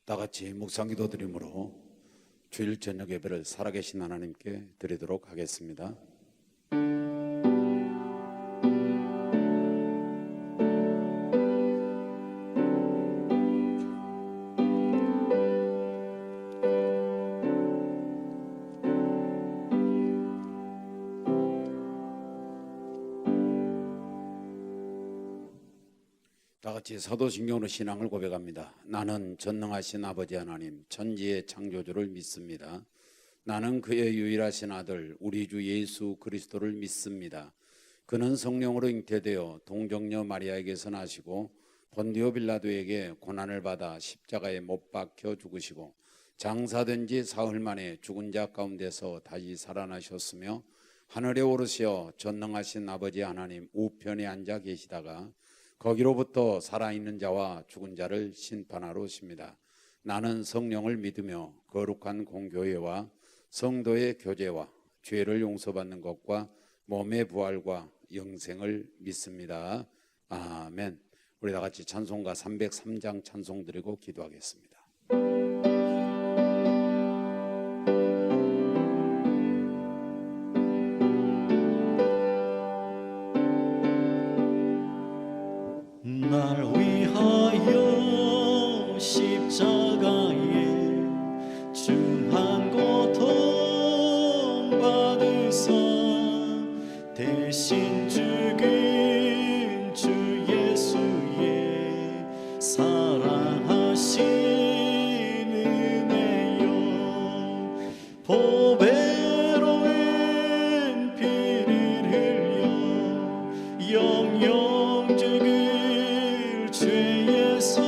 다 같이 묵상기도 드림으로 주일 저녁 예배를 살아계신 하나님께 드리도록 하겠습니다. 다 같이 사도신경으로 신앙을 고백합니다. 나는 전능하신 아버지 하나님 천지의 창조주를 믿습니다. 나는 그의 유일하신 아들 우리 주 예수 그리스도를 믿습니다. 그는 성령으로 잉태되어 동정녀 마리아에게서 나시고 본디오 빌라도에게 고난을 받아 십자가에 못 박혀 죽으시고 장사된 지 사흘 만에 죽은 자 가운데서 다시 살아나셨으며 하늘에 오르시어 전능하신 아버지 하나님 우편에 앉아 계시다가 거기로부터 살아있는 자와 죽은 자를 심판하러 오십니다. 나는 성령을 믿으며 거룩한 공교회와 성도의 교제와 죄를 용서받는 것과 몸의 부활과 영생을 믿습니다. 아멘. 우리 다 같이 찬송가 303장 찬송 드리고 기도하겠습니다. 날 위하여 십자가에 중한 고통 받으사 대신 죽은 주 예수의 사랑하신 은혜여 보배로운 피를 흘려 영영 죽은 죄에서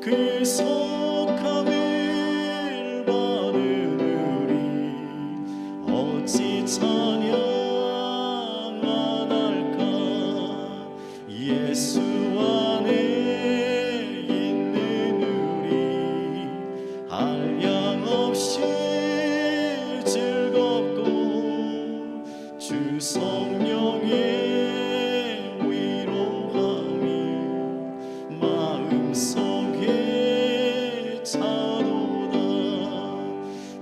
그 속함을 받은 우리 어찌 찬양 안 할까. 예수 안에 있는 우리 한량없이 즐겁고 주 성령의 마음속에 차도다.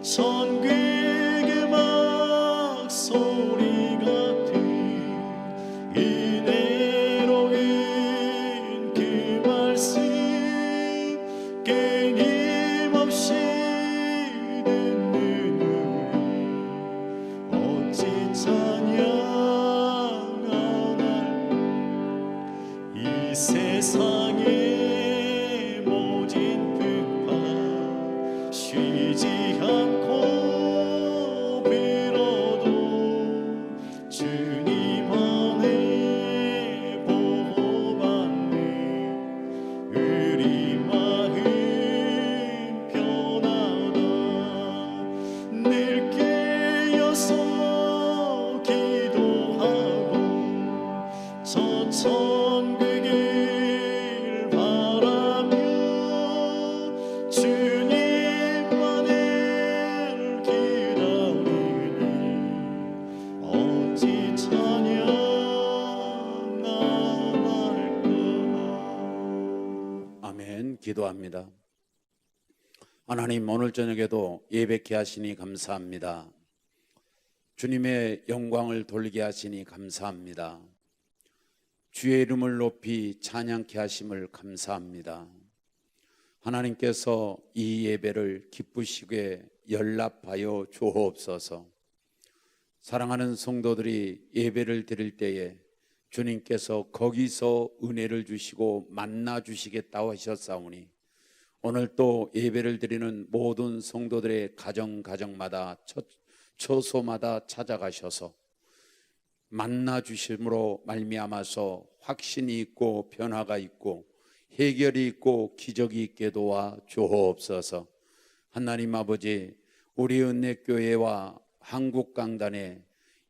천국의 막소리 같은 은혜로운 그 말씀 끊임없이 듣는 우리 어찌 찬양 안 할까. 이 세상의 모진 풍파 쉬지 않고 빌어도 주님 안에 보호받는 우리 마음 편하다. 늘 깨어서 기도하고 저 천국을 바라며 주님만을 기다리니 어찌 찬양 안 할까. 아멘. 기도합니다. 하나님, 오늘 저녁에도 예배케 하시니 감사합니다. 주님의 영광을 돌리게 하시니 감사합니다. 주의 이름을 높이 찬양케 하심을 감사합니다. 하나님께서 이 예배를 기쁘시게 연락하여 주옵소서. 사랑하는 성도들이 예배를 드릴 때에 주님께서 거기서 은혜를 주시고 만나 주시겠다고 하셨사오니 오늘 또 예배를 드리는 모든 성도들의 가정마다 처소마다 찾아가셔서 만나 주심으로 말미암아서 확신이 있고 변화가 있고 해결이 있고 기적이 있게 도와 주옵소서. 하나님 아버지, 우리 은혜교회와 한국강단에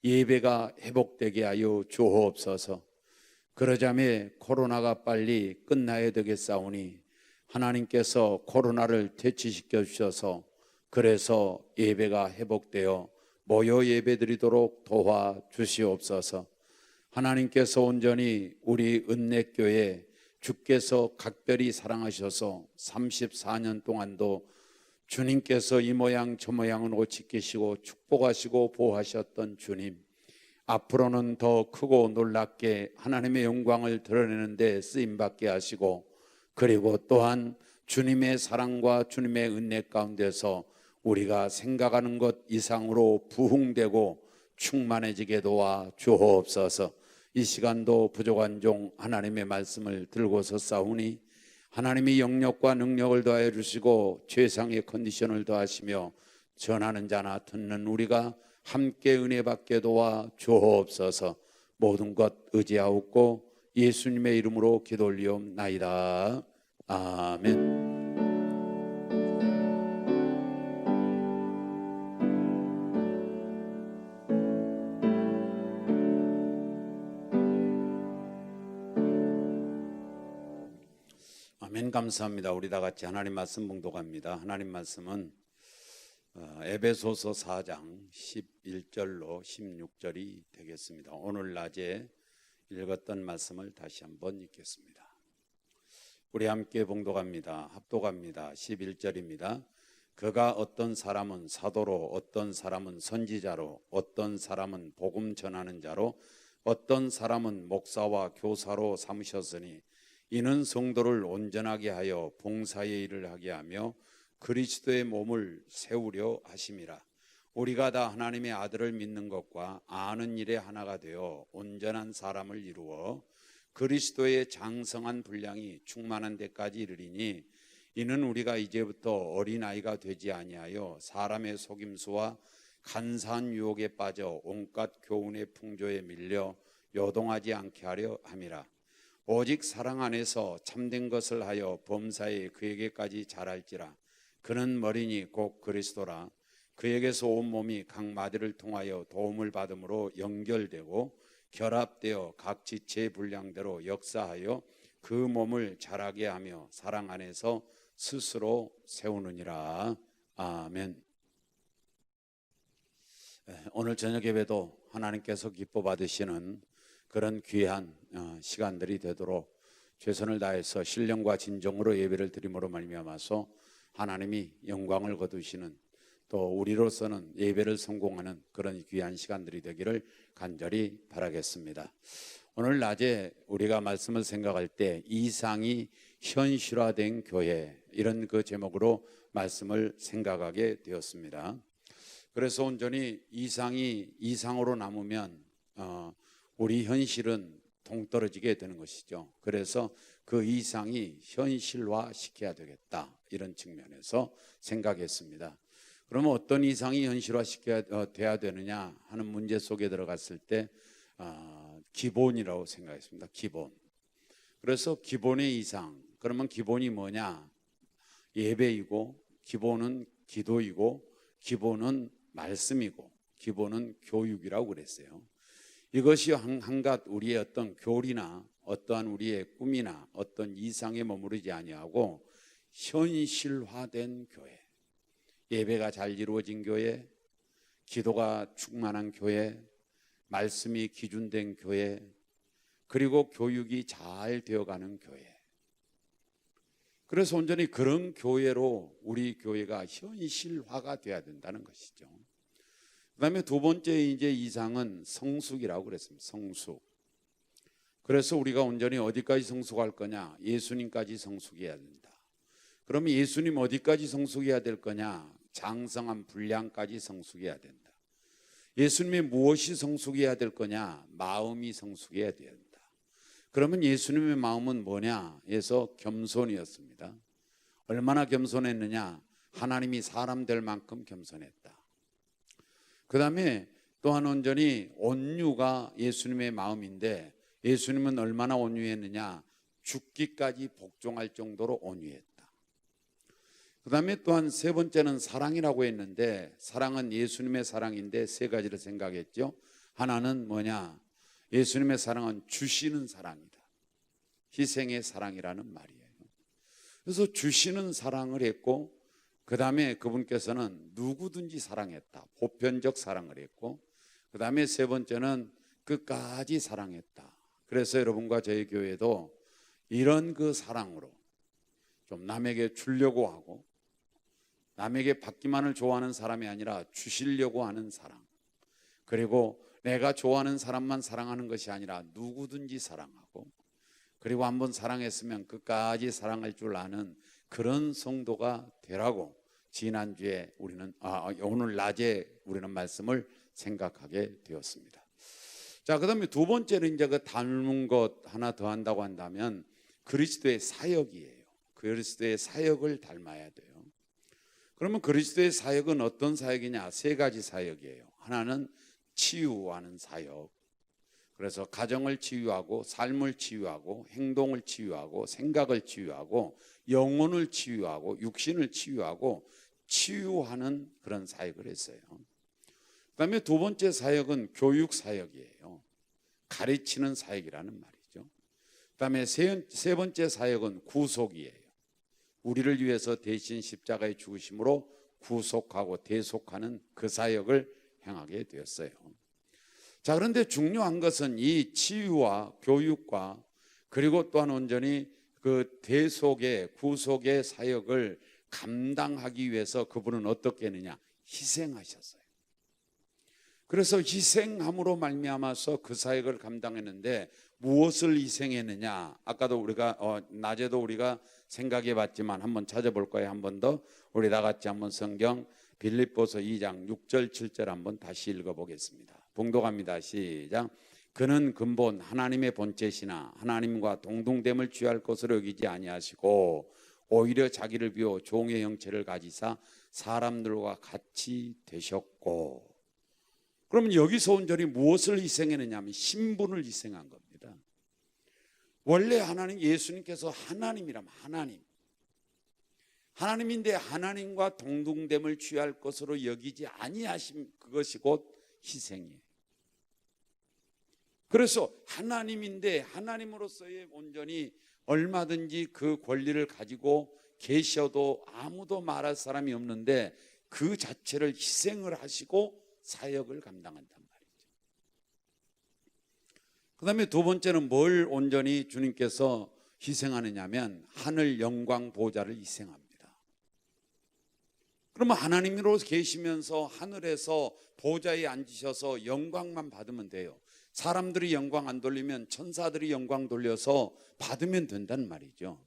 예배가 회복되게 하여 주옵소서. 그러자매 코로나가 빨리 끝나야 되겠사오니 하나님께서 코로나를 퇴치시켜 주셔서 그래서 예배가 회복되어 모여 예배드리도록 도와주시옵소서. 하나님께서 온전히 우리 은혜교회 주께서 각별히 사랑하셔서 34년 동안도 주님께서 이 모양 저 모양으로 지키시고 축복하시고 보호하셨던 주님, 앞으로는 더 크고 놀랍게 하나님의 영광을 드러내는 데 쓰임받게 하시고, 그리고 또한 주님의 사랑과 주님의 은혜 가운데서 우리가 생각하는 것 이상으로 부흥되고 충만해지게 도와 주옵소서. 이 시간도 부족한 종 하나님의 말씀을 들고서 싸우니 하나님이 영력과 능력을 더하여 주시고 최상의 컨디션을 더하시며 전하는 자나 듣는 우리가 함께 은혜 받게 도와 주옵소서. 모든 것 의지하옵고 예수님의 이름으로 기도 올리옵나이다. 아멘. 아멘. 감사합니다. 우리 다 같이 하나님 말씀 봉독합니다. 하나님 말씀은 에베소서 4장 11절로 16절이 되겠습니다. 오늘 낮에 읽었던 말씀을 다시 한번 읽겠습니다. 우리 함께 봉독합니다. 합독합니다. 11절입니다. 그가 어떤 사람은 사도로, 어떤 사람은 선지자로, 어떤 사람은 복음 전하는 자로, 어떤 사람은 목사와 교사로 삼으셨으니 이는 성도를 온전하게 하여 봉사의 일을 하게 하며 그리스도의 몸을 세우려 하심이라. 우리가 다 하나님의 아들을 믿는 것과 아는 일에 하나가 되어 온전한 사람을 이루어 그리스도의 장성한 분량이 충만한 데까지 이르리니, 이는 우리가 이제부터 어린아이가 되지 아니하여 사람의 속임수와 간사한 유혹에 빠져 온갖 교훈의 풍조에 밀려 요동하지 않게 하려 함이라. 오직 사랑 안에서 참된 것을 하여 범사에 그에게까지 자랄지라. 그는 머리니 곧 그리스도라. 그에게서 온 몸이 각 마디를 통하여 도움을 받음으로 연결되고 결합되어 각 지체의 분량대로 역사하여 그 몸을 자라게 하며 사랑 안에서 스스로 세우느니라. 아멘. 오늘 저녁 예배도 하나님께서 기뻐 받으시는 그런 귀한 시간들이 되도록 최선을 다해서 신령과 진정으로 예배를 드림으로 말미암아서 하나님이 영광을 거두시는, 또 우리로서는 예배를 성공하는 그런 귀한 시간들이 되기를 간절히 바라겠습니다. 오늘 낮에 우리가 말씀을 생각할 때 이상이 현실화된 교회, 이런 그 제목으로 말씀을 생각하게 되었습니다. 그래서 온전히 이상이 이상으로 남으면 우리 현실은 동떨어지게 되는 것이죠. 그래서 그 이상이 현실화 시켜야 되겠다, 이런 측면에서 생각했습니다. 그러면 어떤 이상이 현실화 돼야 되느냐 하는 문제 속에 들어갔을 때 기본이라고 생각했습니다. 기본. 그래서 기본의 이상, 그러면 기본이 뭐냐? 예배이고, 기본은 기도이고, 기본은 말씀이고, 기본은 교육이라고 그랬어요. 이것이 한갓 우리의 어떤 교리나 어떠한 우리의 꿈이나 어떤 이상에 머무르지 아니하고 현실화된 교회, 예배가 잘 이루어진 교회, 기도가 충만한 교회, 말씀이 기준된 교회, 그리고 교육이 잘 되어가는 교회. 그래서 온전히 그런 교회로 우리 교회가 현실화가 돼야 된다는 것이죠. 그 다음에 두 번째 이제 이상은 성숙이라고 그랬습니다. 성숙. 그래서 우리가 온전히 어디까지 성숙할 거냐? 예수님까지 성숙해야 된다. 그러면 예수님 어디까지 성숙해야 될 거냐? 장성한 분량까지 성숙해야 된다. 예수님의 무엇이 성숙해야 될 거냐? 마음이 성숙해야 된다. 그러면 예수님의 마음은 뭐냐? 해서 겸손이었습니다. 얼마나 겸손했느냐? 하나님이 사람 될 만큼 겸손했다. 그 다음에 또한 온전히 온유가 예수님의 마음인데, 예수님은 얼마나 온유했느냐? 죽기까지 복종할 정도로 온유했다. 그 다음에 또한 세 번째는 사랑이라고 했는데, 사랑은 예수님의 사랑인데 세 가지를 생각했죠. 하나는 뭐냐? 예수님의 사랑은 주시는 사랑이다. 희생의 사랑이라는 말이에요. 그래서 주시는 사랑을 했고, 그 다음에 그분께서는 누구든지 사랑했다. 보편적 사랑을 했고, 그 다음에 세 번째는 끝까지 사랑했다. 그래서 여러분과 저희 교회도 이런 그 사랑으로 좀 남에게 주려고 하고 남에게 받기만을 좋아하는 사람이 아니라 주시려고 하는 사랑, 그리고 내가 좋아하는 사람만 사랑하는 것이 아니라 누구든지 사랑하고, 그리고 한번 사랑했으면 끝까지 사랑할 줄 아는 그런 성도가 되라고 지난주에 오늘 낮에 우리는 말씀을 생각하게 되었습니다. 자, 그다음에 두 번째는 이제 그 닮은 것 하나 더 한다고 한다면 그리스도의 사역이에요. 그리스도의 사역을 닮아야 돼요. 그러면 그리스도의 사역은 어떤 사역이냐? 세 가지 사역이에요. 하나는 치유하는 사역. 그래서 가정을 치유하고 삶을 치유하고 행동을 치유하고 생각을 치유하고 영혼을 치유하고 육신을 치유하고 치유하는 그런 사역을 했어요. 그다음에 두 번째 사역은 교육 사역이에요. 가르치는 사역이라는 말이죠. 그다음에 세 번째 사역은 구속이에요. 우리를 위해서 대신 십자가에 죽으심으로 구속하고 대속하는 그 사역을 행하게 되었어요. 자, 그런데 중요한 것은 이 치유와 교육과 그리고 또한 온전히 그 대속의 구속의 사역을 감당하기 위해서 그분은 어떻게 했느냐? 희생하셨어요. 그래서 희생함으로 말미암아서 그 사역을 감당했는데 무엇을 희생했느냐? 아까도 우리가 낮에도 우리가 생각해 봤지만 한번 찾아볼 거예요. 한 번 더 우리 다 같이 한번 성경 빌립보서 2장 6절 7절 한번 다시 읽어보겠습니다. 봉독합니다. 시작. 그는 근본 하나님의 본체시나 하나님과 동등됨을 취할 것으로 여기지 아니하시고 오히려 자기를 비워 종의 형체를 가지사 사람들과 같이 되셨고. 그러면 여기서 온전히 무엇을 희생했느냐 하면 신분을 희생한 겁니다. 원래 하나님 예수님께서 하나님이라면 하나님인데 하나님과 동등됨을 취할 것으로 여기지 아니하심, 그것이 곧 희생이에요. 그래서 하나님인데 하나님으로서의 온전히 얼마든지 그 권리를 가지고 계셔도 아무도 말할 사람이 없는데 그 자체를 희생을 하시고 사역을 감당한단 말이죠. 그 다음에 두 번째는 뭘 온전히 주님께서 희생하느냐면 하늘 영광 보좌를 희생합니다. 그러면 하나님으로 계시면서 하늘에서 보좌에 앉으셔서 영광만 받으면 돼요. 사람들이 영광 안 돌리면 천사들이 영광 돌려서 받으면 된다는 말이죠.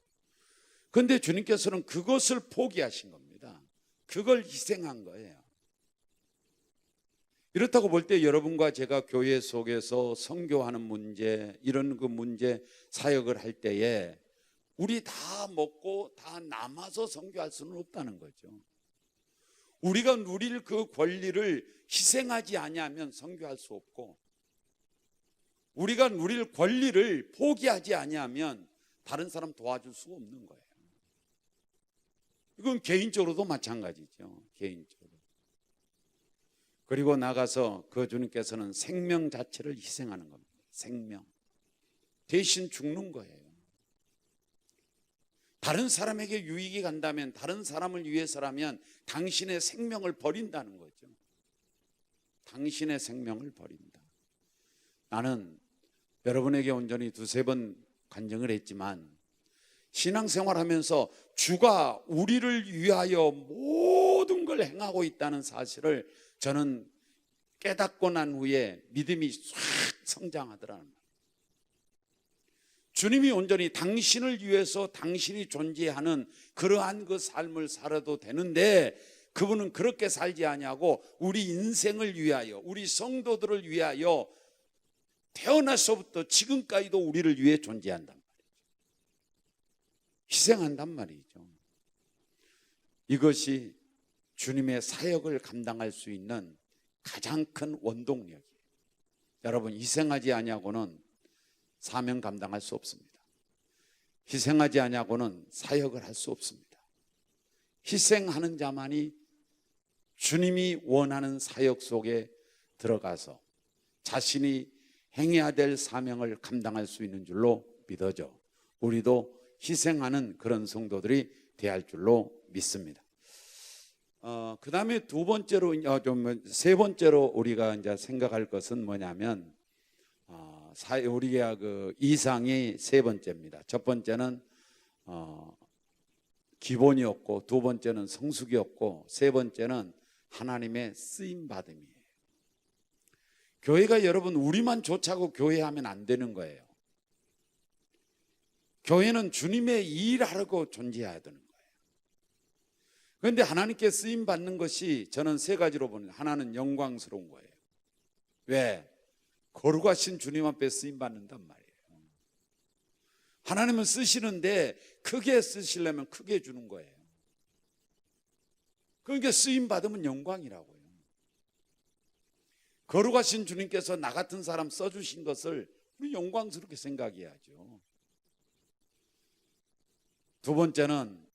그런데 주님께서는 그것을 포기하신 겁니다. 그걸 희생한 거예요. 이렇다고 볼 때 여러분과 제가 교회 속에서 선교하는 문제, 이런 그 문제 사역을 할 때에 우리 다 먹고 다 남아서 선교할 수는 없다는 거죠. 우리가 누릴 그 권리를 희생하지 아니하면 선교할 수 없고, 우리가 누릴 권리를 포기하지 아니하면 다른 사람 도와줄 수가 없는 거예요. 이건 개인적으로도 마찬가지죠. 개인적으로. 그리고 나가서 그 주님께서는 생명 자체를 희생하는 겁니다. 생명. 대신 죽는 거예요. 다른 사람에게 유익이 간다면, 다른 사람을 위해서라면 당신의 생명을 버린다는 거죠. 당신의 생명을 버린다. 나는 여러분에게 온전히 두세 번 간증을 했지만 신앙생활하면서 주가 우리를 위하여 모든 걸 행하고 있다는 사실을 저는 깨닫고 난 후에 믿음이 싹 성장하더라는 거예요. 주님이 온전히 당신을 위해서 당신이 존재하는 그러한 그 삶을 살아도 되는데 그분은 그렇게 살지 아니하고 우리 인생을 위하여, 우리 성도들을 위하여 태어나서부터 지금까지도 우리를 위해 존재한단 말이죠. 희생한단 말이죠. 이것이 주님의 사역을 감당할 수 있는 가장 큰 원동력이에요. 여러분, 희생하지 아니하고는 사명 감당할 수 없습니다. 희생하지 아니하고는 사역을 할 수 없습니다. 희생하는 자만이 주님이 원하는 사역 속에 들어가서 자신이 행해야 될 사명을 감당할 수 있는 줄로 믿어져 우리도 희생하는 그런 성도들이 되어야 할 줄로 믿습니다. 그 다음에 세 번째로 우리가 이제 생각할 것은 뭐냐면 우리가 그 이상이 세 번째입니다. 첫 번째는 기본이었고, 두 번째는 성숙이었고, 세 번째는 하나님의 쓰임 받음이에요. 교회가 여러분 우리만 좋자고 교회하면 안 되는 거예요. 교회는 주님의 일하려고 존재해야 되는 거예요. 그런데 하나님께 쓰임 받는 것이 저는 세 가지로 보는, 하나는 영광스러운 거예요. 왜? 거룩하신 주님 앞에 쓰임 받는단 말이에요. 하나님은 쓰시는데 크게 쓰시려면 크게 주는 거예요. 그러니까 쓰임 받으면 영광이라고요. 거룩하신 주님께서 나 같은 사람 써주신 것을 우리 영광스럽게 생각해야죠. 두 번째는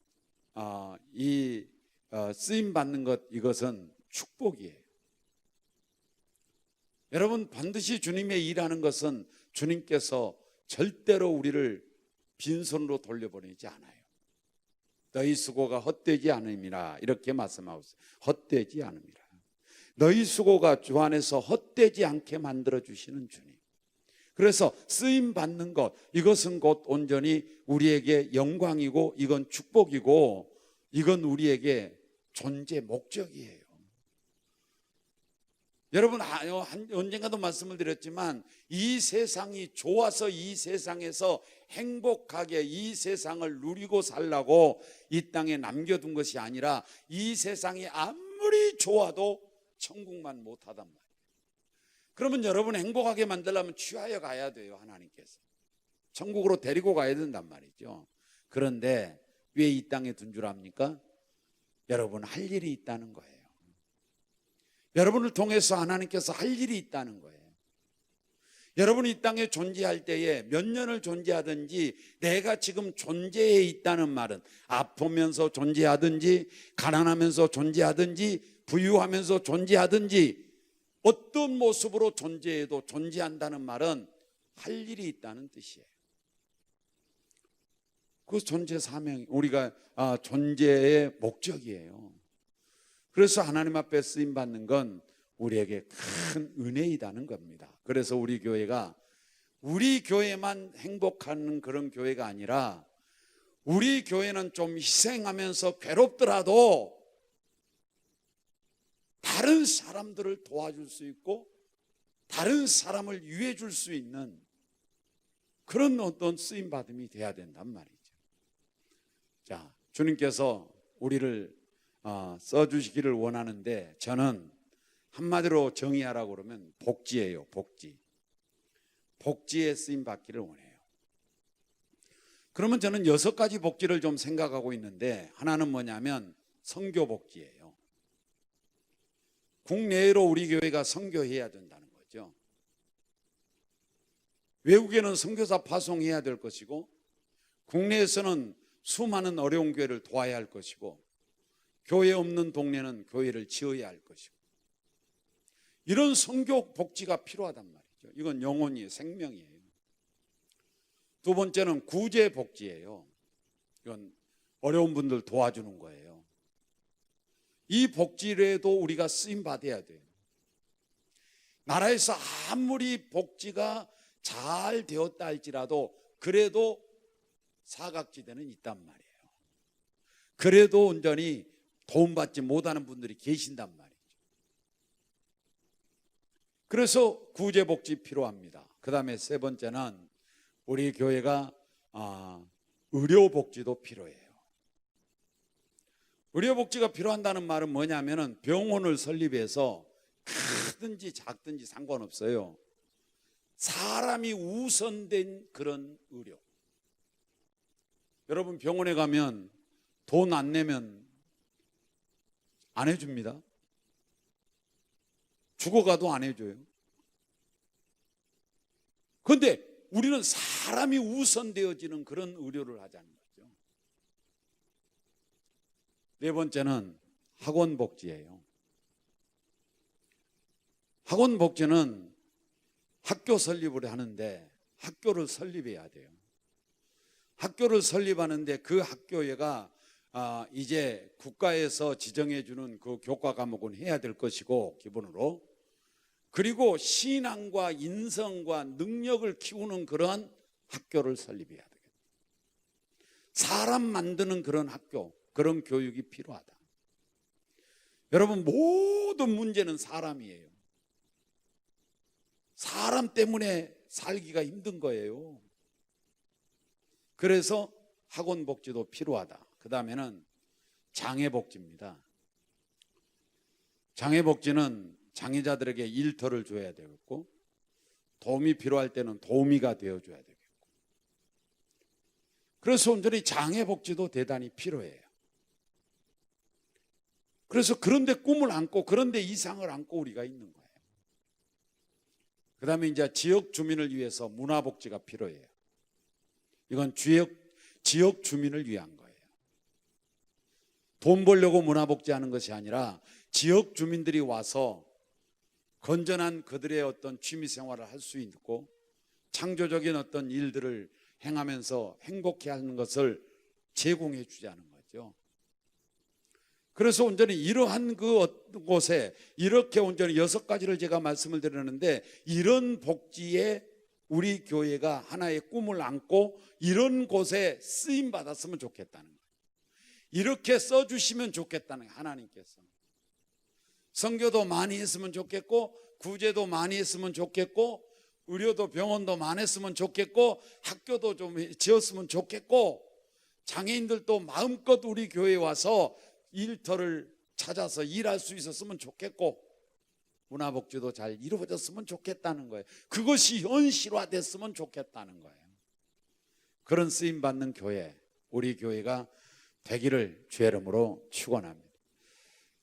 쓰임 받는 것, 이것은 축복이에요. 여러분, 반드시 주님의 일하는 것은 주님께서 절대로 우리를 빈손으로 돌려보내지 않아요. 너희 수고가 헛되지 않음이라, 이렇게 말씀하고 있어요. 헛되지 않음이라. 너희 수고가 주 안에서 헛되지 않게 만들어주시는 주님. 그래서 쓰임 받는 것, 이것은 곧 온전히 우리에게 영광이고, 이건 축복이고, 이건 우리에게 존재 목적이에요. 여러분, 언젠가도 말씀을 드렸지만 이 세상이 좋아서 이 세상에서 행복하게 이 세상을 누리고 살라고 이 땅에 남겨둔 것이 아니라, 이 세상이 아무리 좋아도 천국만 못하단 말이에요. 그러면 여러분 행복하게 만들려면 취하여 가야 돼요. 하나님께서 천국으로 데리고 가야 된단 말이죠. 그런데 왜 이 땅에 둔 줄 압니까? 여러분 할 일이 있다는 거예요. 여러분을 통해서 하나님께서 할 일이 있다는 거예요. 여러분이 이 땅에 존재할 때에 몇 년을 존재하든지, 내가 지금 존재해 있다는 말은 아프면서 존재하든지, 가난하면서 존재하든지, 부유하면서 존재하든지, 어떤 모습으로 존재해도 존재한다는 말은 할 일이 있다는 뜻이에요. 그 존재 사명, 우리가 존재의 목적이에요. 그래서 하나님 앞에 쓰임 받는 건 우리에게 큰 은혜이다는 겁니다. 그래서 우리 교회가 우리 교회만 행복하는 그런 교회가 아니라, 우리 교회는 좀 희생하면서 괴롭더라도 다른 사람들을 도와줄 수 있고 다른 사람을 위해 줄 수 있는 그런 어떤 쓰임 받음이 돼야 된단 말이죠. 자, 주님께서 우리를 써주시기를 원하는데, 저는 한마디로 정의하라고 그러면 복지예요. 복지에 쓰임 받기를 원해요. 그러면 저는 6가지 복지를 좀 생각하고 있는데, 하나는 뭐냐면 선교 복지예요. 국내외로 우리 교회가 선교해야 된다는 거죠. 외국에는 선교사 파송해야 될 것이고, 국내에서는 수많은 어려운 교회를 도와야 할 것이고, 교회 없는 동네는 교회를 지어야 할 것이고, 이런 선교 복지가 필요하단 말이죠. 이건 영혼이에요. 생명이에요. 두 번째는 구제 복지예요. 이건 어려운 분들 도와주는 거예요. 이 복지라도 우리가 쓰임 받아야 돼요. 나라에서 아무리 복지가 잘 되었다 할지라도 그래도 사각지대는 있단 말이에요. 그래도 온전히 도움받지 못하는 분들이 계신단 말이죠. 그래서 구제복지 필요합니다. 그 다음에 세 번째는 우리 교회가 의료복지도 필요해요. 의료복지가 필요한다는 말은 뭐냐면은 병원을 설립해서 크든지 작든지 상관없어요. 사람이 우선된 그런 의료. 여러분 병원에 가면 돈 안 내면 안 해줍니다. 죽어가도 안 해줘요. 그런데 우리는 사람이 우선되어지는 그런 의료를 하자는 거죠. 네 번째는 학원복지예요. 학원복지는 학교 설립을 하는데 학교를 설립해야 돼요. 학교를 설립하는데 그 학교가 이제 국가에서 지정해 주는 그 교과 과목은 해야 될 것이고 기본으로, 그리고 신앙과 인성과 능력을 키우는 그러한 학교를 설립해야 되겠다. 사람 만드는 그런 학교, 그런 교육이 필요하다. 여러분, 모든 문제는 사람이에요. 사람 때문에 살기가 힘든 거예요. 그래서 학원복지도 필요하다. 그 다음에는 장애복지입니다. 장애복지는 장애자들에게 일터를 줘야 되겠고, 도움이 필요할 때는 도우미가 되어줘야 되겠고, 그래서 온전히 장애복지도 대단히 필요해요. 그래서 그런데 꿈을 안고, 그런데 이상을 안고 우리가 있는 거예요. 그 다음에 이제 지역 주민을 위해서 문화복지가 필요해요. 이건 지역 주민을 위한 거예요. 돈 벌려고 문화복지하는 것이 아니라 지역 주민들이 와서 건전한 그들의 어떤 취미생활을 할 수 있고 창조적인 어떤 일들을 행하면서 행복해하는 것을 제공해 주자는 거죠. 그래서 온전히 이러한 곳에 이렇게 온전히 6가지를 제가 말씀을 드렸는데, 이런 복지에 우리 교회가 하나의 꿈을 안고 이런 곳에 쓰임 받았으면 좋겠다는 거예요. 이렇게 써주시면 좋겠다는 거예요. 하나님께서 선교도 많이 했으면 좋겠고, 구제도 많이 했으면 좋겠고, 의료도 병원도 많았으면 좋겠고, 학교도 좀 지었으면 좋겠고, 장애인들도 마음껏 우리 교회에 와서 일터를 찾아서 일할 수 있었으면 좋겠고, 문화복지도 잘 이루어졌으면 좋겠다는 거예요. 그것이 현실화됐으면 좋겠다는 거예요. 그런 쓰임받는 교회, 우리 교회가 되기를 주의 이름으로 축원합니다.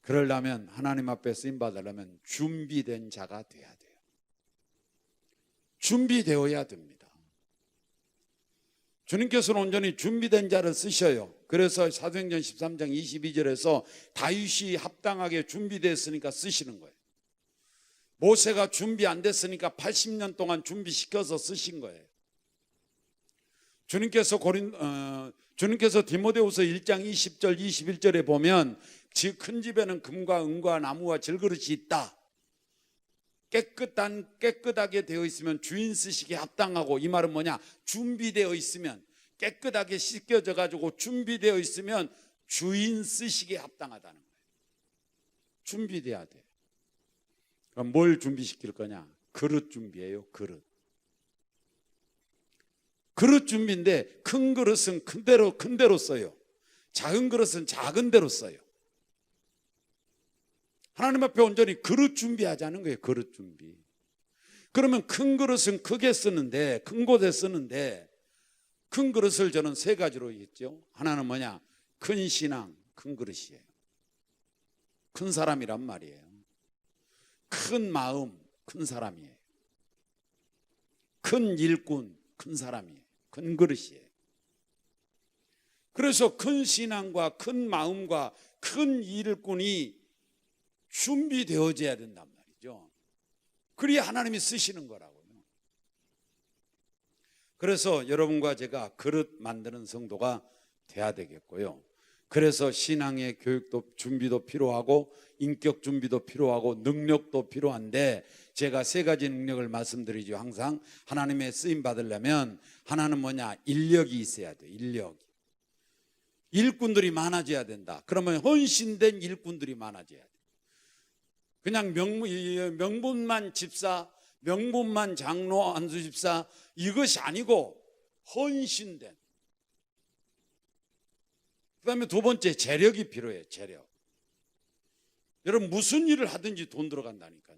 그러려면, 하나님 앞에 쓰임받으려면 준비된 자가 돼야 돼요. 준비되어야 됩니다. 주님께서는 온전히 준비된 자를 쓰셔요. 그래서 사도행전 13장 22절에서 다윗이 합당하게 준비됐으니까 쓰시는 거예요. 모세가 준비 안 됐으니까 80년 동안 준비시켜서 쓰신 거예요. 주님께서 디모데후서 1장 20절 21절에 보면, 큰 집에는 금과 은과 나무와 질그릇이 있다. 깨끗하게 되어 있으면 주인 쓰시기에 합당하고, 이 말은 뭐냐? 준비되어 있으면, 깨끗하게 씻겨져 가지고 준비되어 있으면 주인 쓰시기에 합당하다는 거예요. 준비돼야 돼. 그럼 뭘 준비시킬 거냐? 그릇 준비예요. 그릇 준비인데, 큰 그릇은 큰 대로 써요. 작은 그릇은 작은 대로 써요. 하나님 앞에 온전히 그릇 준비하자는 거예요. 그릇 준비. 그러면 큰 그릇은 크게 쓰는데, 큰 곳에 쓰는데, 큰 그릇을 저는 3가지로 했죠. 하나는 뭐냐? 큰 신앙, 큰 그릇이에요. 큰 사람이란 말이에요. 큰 마음, 큰 사람이에요. 큰 일꾼, 큰 사람이에요. 큰 그릇이에요. 그래서 큰 신앙과 큰 마음과 큰 일꾼이 준비되어져야 된단 말이죠. 그래야 하나님이 쓰시는 거라고요. 그래서 여러분과 제가 그릇 만드는 성도가 돼야 되겠고요. 그래서 신앙의 교육도 준비도 필요하고, 인격 준비도 필요하고, 능력도 필요한데, 제가 3가지 능력을 말씀드리죠. 항상 하나님의 쓰임 받으려면 하나는 뭐냐? 인력이 있어야 돼요. 인력이. 일꾼들이 많아져야 된다. 그러면 헌신된 일꾼들이 많아져야 돼요. 그냥 명분만 집사, 명분만 장로, 안수 집사, 이것이 아니고 헌신된. 그 다음에 2번째, 재력이 필요해요. 재력. 여러분, 무슨 일을 하든지 돈 들어간다니까요.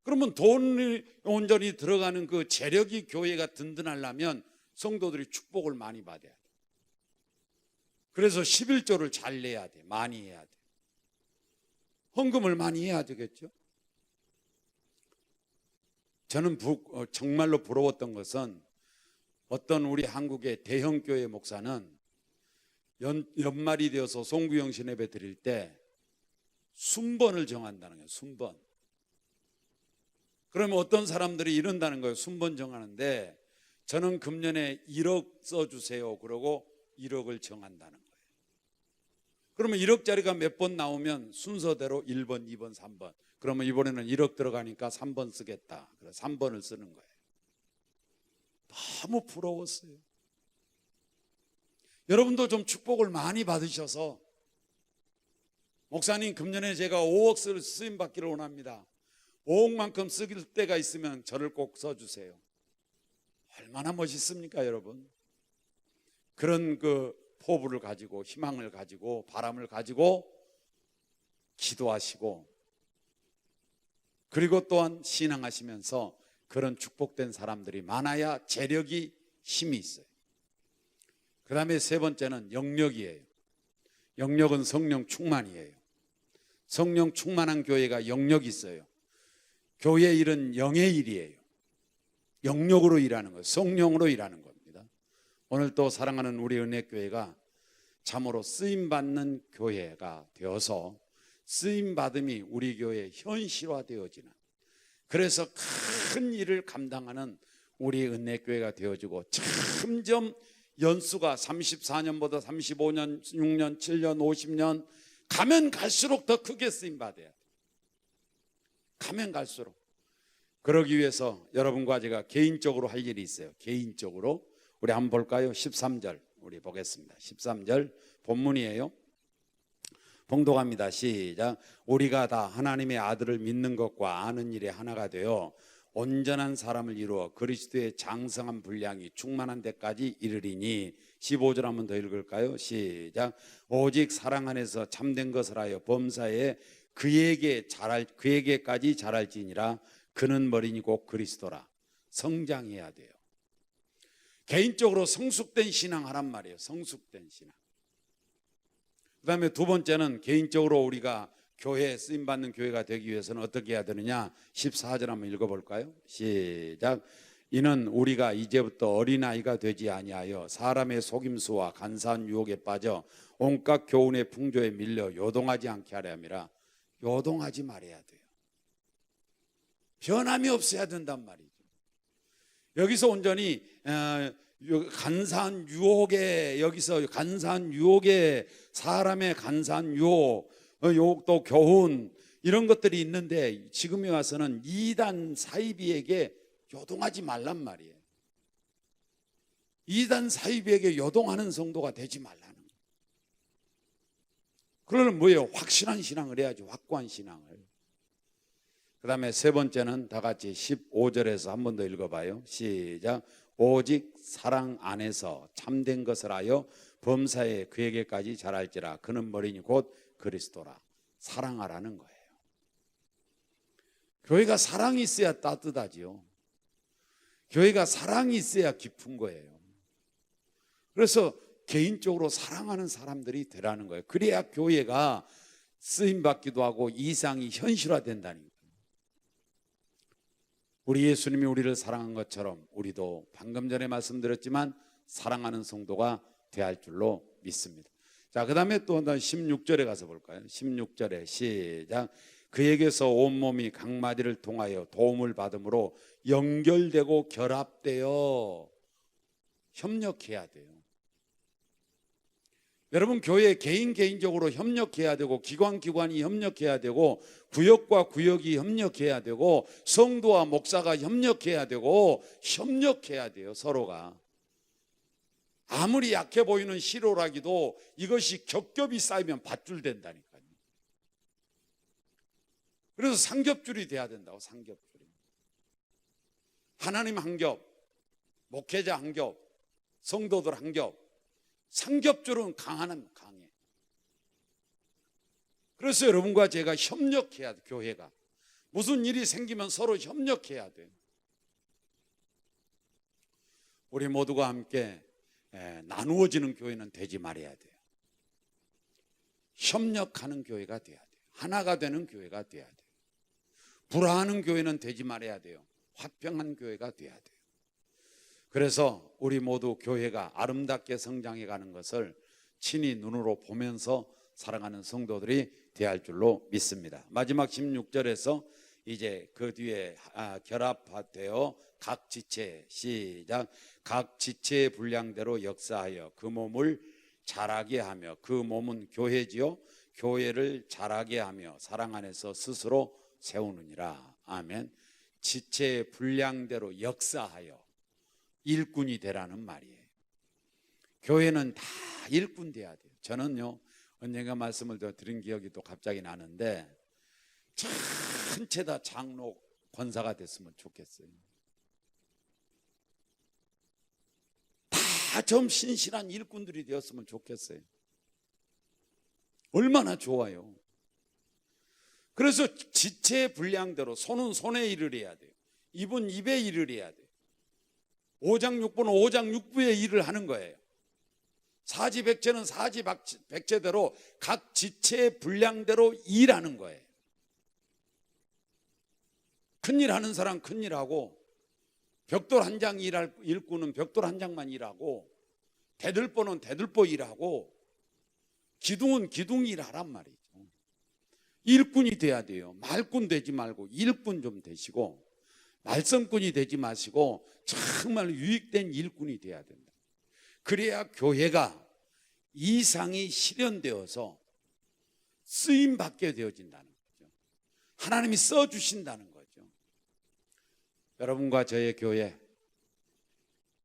그러면 돈이 온전히 들어가는 그 재력이 교회가 든든하려면 성도들이 축복을 많이 받아야 돼. 그래서 11조를 잘 내야 돼. 많이 해야 돼. 헌금을 많이 해야 되겠죠. 저는 정말로 부러웠던 것은, 어떤 우리 한국의 대형교회 목사는 연말이 되어서 송구영신 예배 드릴 때 순번을 정한다는 거예요. 순번. 그러면 어떤 사람들이 이런다는 거예요. 순번 정하는데, 저는 금년에 1억 써주세요. 그러고 1억을 정한다는 거예요. 그러면 1억짜리가 몇 번 나오면 순서대로 1번, 2번, 3번. 그러면 이번에는 1억 들어가니까 3번 쓰겠다. 그래서 3번을 쓰는 거예요. 너무 부러웠어요. 여러분도 좀 축복을 많이 받으셔서, 목사님 금년에 제가 5억 쓰임 받기를 원합니다. 5억만큼 쓸 때가 있으면 저를 꼭 써주세요. 얼마나 멋있습니까, 여러분? 그런 포부를 가지고, 희망을 가지고, 바람을 가지고 기도하시고, 그리고 또한 신앙하시면서 그런 축복된 사람들이 많아야 재력이, 힘이 있어요. 그 다음에 세 번째는 영력이에요. 영력은 성령 충만이에요. 성령 충만한 교회가 영력이 있어요. 교회 일은 영의 일이에요. 영력으로 일하는 거예요. 성령으로 일하는 겁니다. 오늘 또 사랑하는 우리 은혜교회가 참으로 쓰임받는 교회가 되어서 쓰임받음이 우리 교회에 현실화되어지는, 그래서 큰 일을 감당하는 우리 은혜교회가 되어지고, 점점 연수가 34년보다 35년, 6년, 7년, 50년 가면 갈수록 더 크게 쓰임받아야 돼요. 가면 갈수록. 그러기 위해서 여러분과 제가 개인적으로 할 일이 있어요. 개인적으로 우리 한번 볼까요? 13절 우리 보겠습니다. 13절 본문이에요. 봉독합니다. 시작. 우리가 다 하나님의 아들을 믿는 것과 아는 일에 하나가 되어 온전한 사람을 이루어 그리스도의 장성한 분량이 충만한 데까지 이르리니. 15절 한번 더 읽을까요? 시작. 오직 사랑 안에서 참된 것을 하여 범사에 그에게까지 자랄지니라. 그는 머리니 곧 그리스도라. 성장해야 돼요. 개인적으로 성숙된 신앙 하란 말이에요. 성숙된 신앙. 그 다음에 두 번째는 개인적으로 우리가 교회, 쓰임받는 교회가 되기 위해서는 어떻게 해야 되느냐. 14절 한번 읽어볼까요? 시작. 이는 우리가 이제부터 어린아이가 되지 아니하여 사람의 속임수와 간사한 유혹에 빠져 온갖 교훈의 풍조에 밀려 요동하지 않게 하려 함이라. 요동하지 말아야 돼요. 변함이 없어야 된단 말이죠. 여기서 온전히 간사한 유혹에, 여기서 간사한 유혹에, 사람의 간사한 유혹도 교훈, 이런 것들이 있는데, 지금에 와서는 이단 사이비에게 요동하지 말란 말이에요. 이단 사이비에게 요동하는 성도가 되지 말라는 거예요. 그러면 뭐예요? 확실한 신앙을 해야죠. 확고한 신앙을. 그 다음에 세 번째는 다 같이 15절에서 한 번 더 읽어봐요. 시작. 오직 사랑 안에서 참된 것을 하여 범사에 그에게까지 자랄지라. 그는 머리니 곧 그리스도라. 사랑하라는 거예요. 교회가 사랑이 있어야 따뜻하지요. 교회가 사랑이 있어야 깊은 거예요. 그래서 개인적으로 사랑하는 사람들이 되라는 거예요. 그래야 교회가 쓰임받기도 하고 이상이 현실화된다는 거예요. 우리 예수님이 우리를 사랑한 것처럼 우리도 방금 전에 말씀드렸지만 사랑하는 성도가 되어야 할 줄로 믿습니다. 자, 그 다음에 또 16절에 가서 볼까요? 16절에 시작. 그에게서 온몸이 각마디를 통하여 도움을 받음으로 연결되고 결합되어 협력해야 돼요. 여러분, 교회 개인적으로 협력해야 되고, 기관이 협력해야 되고, 구역과 구역이 협력해야 되고, 성도와 목사가 협력해야 되고, 협력해야 돼요. 서로가. 아무리 약해 보이는 실오라기도 이것이 겹겹이 쌓이면 밧줄된다니까요. 그래서 삼겹줄이 돼야 된다고. 삼겹줄이. 하나님 한 겹, 목회자 한 겹, 성도들 한 겹. 삼겹줄은 강해. 그래서 여러분과 제가 협력해야 돼. 교회가 무슨 일이 생기면 서로 협력해야 돼. 우리 모두가 함께 나누어지는 교회는 되지 말아야 돼요. 협력하는 교회가 돼야 돼요. 하나가 되는 교회가 돼야 돼요. 불화하는 교회는 되지 말아야 돼요. 화평한 교회가 돼야 돼요. 그래서 우리 모두 교회가 아름답게 성장해 가는 것을 친히 눈으로 보면서 살아가는 성도들이 되어야 할 줄로 믿습니다. 마지막 16절에서 이제 그 뒤에 결합되어 각 지체, 시작. 각 지체의 분량대로 역사하여 그 몸을 자라게 하며, 그 몸은 교회지요. 교회를 자라게 하며 사랑 안에서 스스로 세우느니라. 아멘. 지체의 분량대로 역사하여 일꾼이 되라는 말이에요. 교회는 다 일꾼 돼야 돼요. 저는요, 언젠가 말씀을 더 드린 기억이 또 갑자기 나는데, 전체 다 장로 권사가 됐으면 좋겠어요. 다 좀 신실한 일꾼들이 되었으면 좋겠어요. 얼마나 좋아요. 그래서 지체 분량대로 손은 손의 일을 해야 돼요. 입은 입의 일을 해야 돼요. 오장육부는 오장육부의 일을 하는 거예요. 사지백체는 사지백체대로 각 지체의 분량대로 일하는 거예요. 큰일 하는 사람 큰일 하고, 벽돌 한 장 일할 일꾼은 벽돌 한 장만 일하고, 대들보는 대들보 일하고, 기둥은 기둥 일하란 말이죠. 일꾼이 돼야 돼요. 말꾼 되지 말고 일꾼 좀 되시고, 말썽꾼이 되지 마시고 정말 유익된 일꾼이 돼야 된다. 그래야 교회가 이상이 실현되어서 쓰임받게 되어진다는 거죠. 하나님이 써주신다는 거죠. 여러분과 저의 교회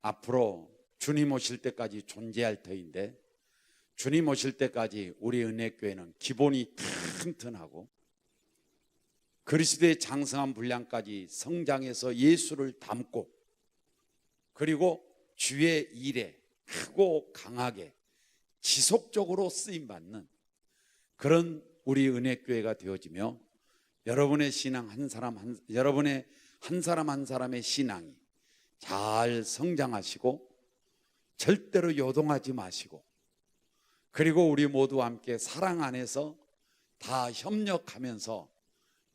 앞으로 주님 오실 때까지 존재할 터인데, 주님 오실 때까지 우리 은혜교회는 기본이 튼튼하고 그리스도의 장성한 분량까지 성장해서 예수를 닮고, 그리고 주의 일에 크고 강하게 지속적으로 쓰임받는 그런 우리 은혜교회가 되어지며, 여러분의 신앙 여러분의 한 사람 한 사람의 신앙이 잘 성장하시고 절대로 요동하지 마시고, 그리고 우리 모두 함께 사랑 안에서 다 협력하면서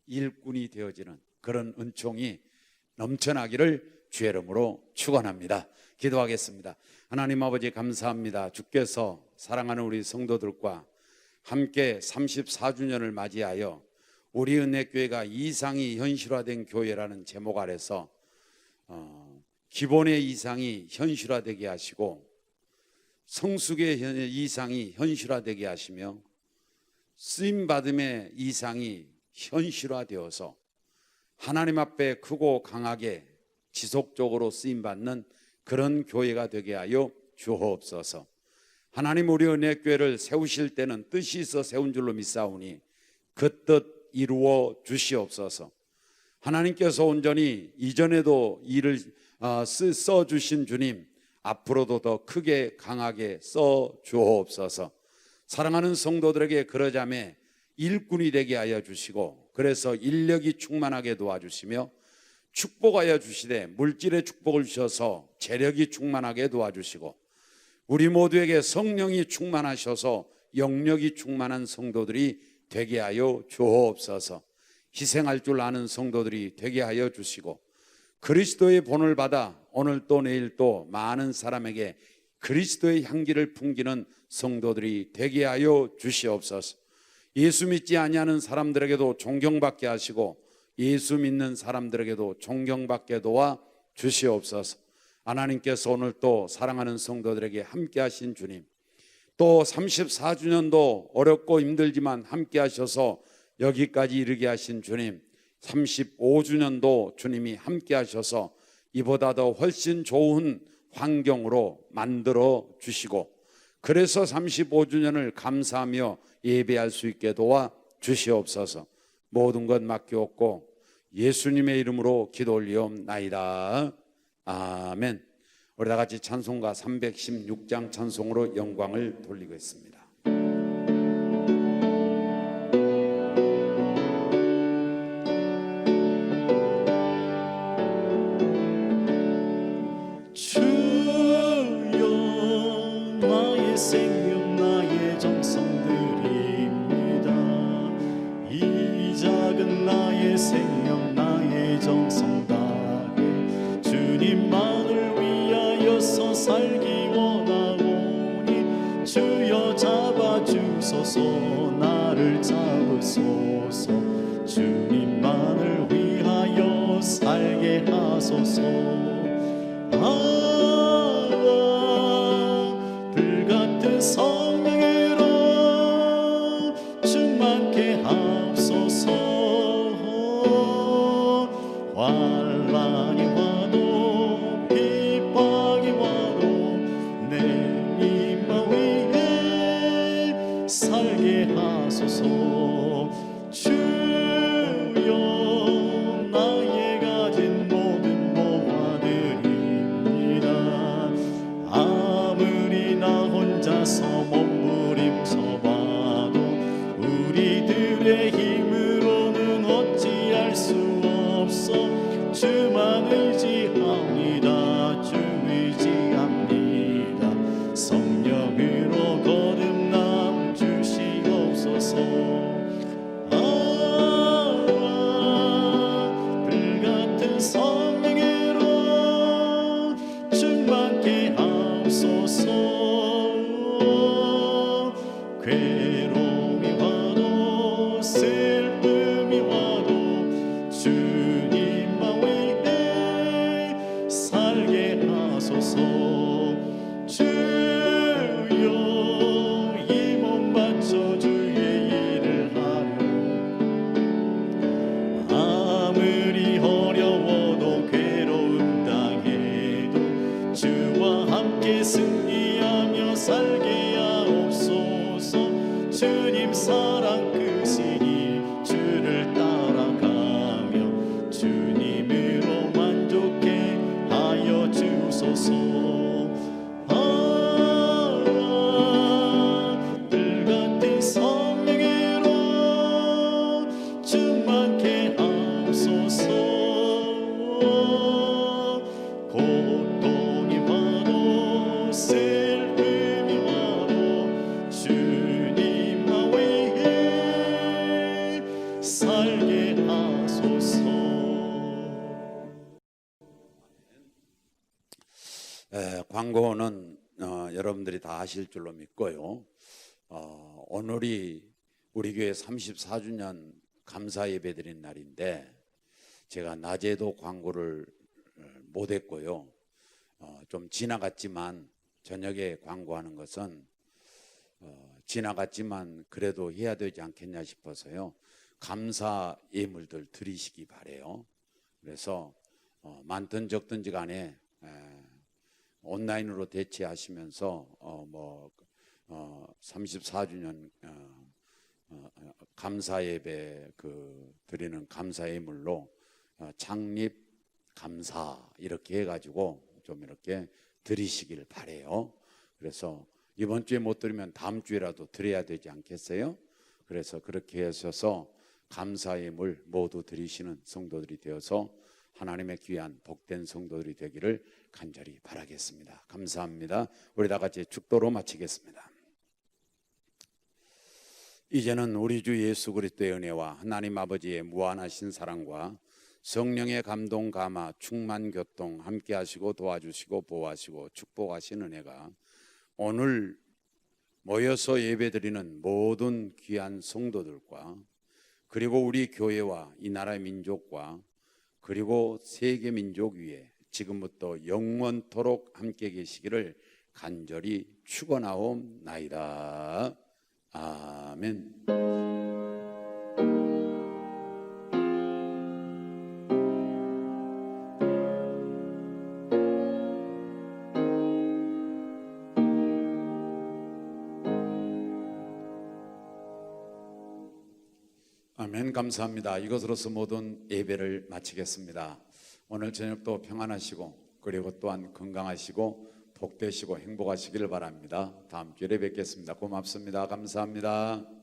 일꾼이 되어지는 그런 은총이 넘쳐나기를 주의 이름으로 축원합니다. 기도하겠습니다. 하나님 아버지 감사합니다. 주께서 사랑하는 우리 성도들과 함께 34주년을 맞이하여 우리 은혜교회가 이상이 현실화된 교회라는 제목 아래서 기본의 이상이 현실화되게 하시고, 성숙의 이상이 현실화되게 하시며, 쓰임받음의 이상이 현실화되어서 하나님 앞에 크고 강하게 지속적으로 쓰임받는 그런 교회가 되게 하여 주옵소서. 하나님, 우리 은혜교회를 세우실 때는 뜻이 있어 세운 줄로 믿사오니 그 뜻 이루어 주시옵소서. 하나님께서 온전히 이전에도 일을 써주신 주님, 앞으로도 더 크게 강하게 써 주옵소서. 사랑하는 성도들에게 그러자매 일꾼이 되게 하여 주시고, 그래서 인력이 충만하게 도와주시며, 축복하여 주시되 물질의 축복을 주셔서 재력이 충만하게 도와주시고, 우리 모두에게 성령이 충만하셔서 영력이 충만한 성도들이 되게 하여 주옵소서. 희생할 줄 아는 성도들이 되게 하여 주시고, 그리스도의 본을 받아 오늘 또 내일 또 많은 사람에게 그리스도의 향기를 풍기는 성도들이 되게 하여 주시옵소서. 예수 믿지 아니하는 사람들에게도 존경받게 하시고, 예수 믿는 사람들에게도 존경받게 도와 주시옵소서. 하나님께서 오늘 또 사랑하는 성도들에게 함께 하신 주님, 또 34주년도 어렵고 힘들지만 함께 하셔서 여기까지 이르게 하신 주님, 35주년도 주님이 함께 하셔서 이보다 더 훨씬 좋은 환경으로 만들어 주시고, 그래서 35주년을 감사하며 예배할 수 있게 도와 주시옵소서. 모든 것 맡기옵고 예수님의 이름으로 기도 올리옵나이다. 아멘. 우리 다 같이 찬송가 316장 찬송으로 영광을 돌리겠습니다. 주여, 나의 생명 나의 정성 드립니다. 이 작은 나의 생명 나의 정성 다해 주님만을 위하여서 살기 원하오니, 주여 잡아주소서, 나를 잡으소서. 주님만을 위하여 살게 하소서. 불같은 성 환란이 와도 핍박이 와도 내 이마 위에 살게 하소서. 주여 나의 가진 모든 모아드립니다. 아무리 나 혼자서 몸부림쳐 봐도 우리들의 힘으로는 어찌할 수 없어. 주만 의지합니다. 주 의지합니다. 성령으로 거듭남 주시옵소서. 불같은 성령으로 충만케 하옵소서. 괴로움이 와도 슬픔이 와도 주님만 위해 살게 하소서. 주여 이 몸 바쳐 주의 일을 하려. 아무리 어려워도 괴로움 당해도 주와 함께 승리하며 살게 하옵소서. 주님 사랑 크시니 주를 따라가며 주님으로 만족해 하여 주소서. 불같은 성령으로 충만케 하옵소서. 고통이 와도 슬픔이 와도 주님만 위해 살게 하소서. 광고는 여러분들이 다 아실 줄로 믿고요. 오늘이 우리 교회 34주년 감사 예배 드린 날인데 제가 낮에도 광고를 못했고요. 좀 지나갔지만 저녁에 광고하는 것은 지나갔지만 그래도 해야 되지 않겠냐 싶어서요. 감사 예물들 드리시기 바래요. 그래서 많든 적든지 간에 온라인으로 대체하시면서 34주년 감사 예배 드리는 감사 예물로 창립 감사 이렇게 해가지고 좀 이렇게 드리시길 바래요. 그래서 이번 주에 못 드리면 다음 주에라도 드려야 되지 않겠어요? 그래서 그렇게 하셔서 감사 예물 모두 드리시는 성도들이 되어서 하나님의 귀한 복된 성도들이 되기를 간절히 바라겠습니다. 감사합니다. 우리 다 같이 축도로 마치겠습니다. 이제는 우리 주 예수 그리스도의 은혜와 하나님 아버지의 무한하신 사랑과 성령의 감동 감화 충만 교통 함께 하시고 도와주시고 보호하시고 축복하신 은혜가 오늘 모여서 예배드리는 모든 귀한 성도들과 그리고 우리 교회와 이 나라의 민족과 그리고 세계 민족 위에 지금부터 영원토록 함께 계시기를 간절히 축원하옵나이다. 아멘. 아멘. 감사합니다. 이것으로서 모든 예배를 마치겠습니다. 오늘 저녁도 평안하시고 그리고 또한 건강하시고 복되시고 행복하시기를 바랍니다. 다음 주에 뵙겠습니다. 고맙습니다. 감사합니다.